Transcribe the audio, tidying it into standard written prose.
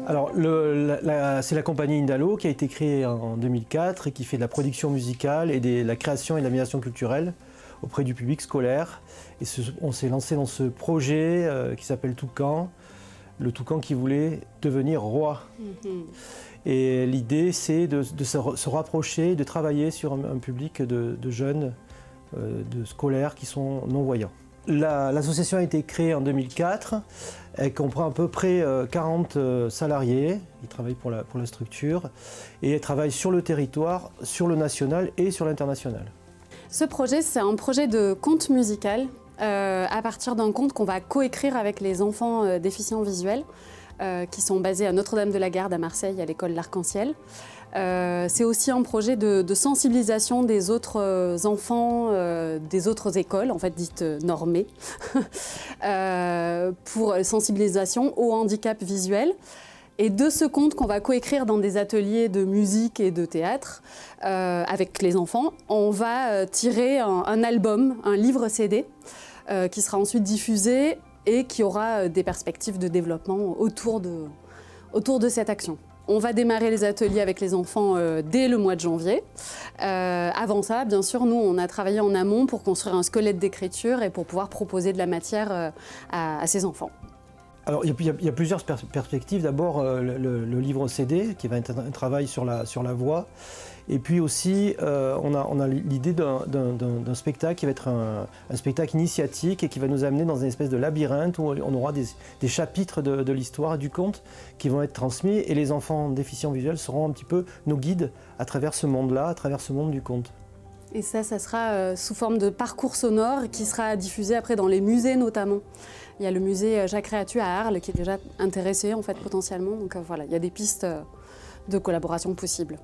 Alors, c'est la compagnie Indalo qui a été créée en 2004 et qui fait de la production musicale et de la création et de l'animation culturelle auprès du public scolaire. Et on s'est lancé dans ce projet qui s'appelle Toucan, le toucan qui voulait devenir roi. Et l'idée, c'est de se rapprocher, de travailler sur un public de jeunes, de scolaires qui sont non-voyants. L'association a été créée en 2004, elle comprend à peu près 40 salariés, ils travaillent pour la structure, et elle travaille sur le territoire, sur le national et sur l'international. Ce projet, c'est un projet de conte musical, à partir d'un conte qu'on va coécrire avec les enfants déficients visuels, qui sont basés à Notre-Dame-de-la-Garde à Marseille, à l'école L'Arc-en-Ciel. C'est aussi un projet de sensibilisation des autres enfants des autres écoles, en fait dites normées, pour sensibilisation au handicap visuel. Et de ce conte qu'on va coécrire dans des ateliers de musique et de théâtre avec les enfants, on va tirer un album, un livre CD, qui sera ensuite diffusé et qui aura des perspectives de développement autour de cette action. On va démarrer les ateliers avec les enfants dès le mois de janvier. Avant ça, bien sûr, nous, on a travaillé en amont pour construire un squelette d'écriture et pour pouvoir proposer de la matière à ces enfants. Alors, il y a plusieurs perspectives. D'abord, le livre CD, qui va être un travail sur la voix. Et puis aussi, on a l'idée d'un spectacle qui va être un spectacle initiatique et qui va nous amener dans une espèce de labyrinthe où on aura des chapitres de l'histoire et du conte qui vont être transmis. Et les enfants déficients visuels seront un petit peu nos guides à travers ce monde-là, à travers ce monde du conte. Et ça sera sous forme de parcours sonore qui sera diffusé après dans les musées notamment. Il y a le musée Jacques Réatu à Arles qui est déjà intéressé en fait potentiellement. Donc voilà, il y a des pistes de collaboration possibles.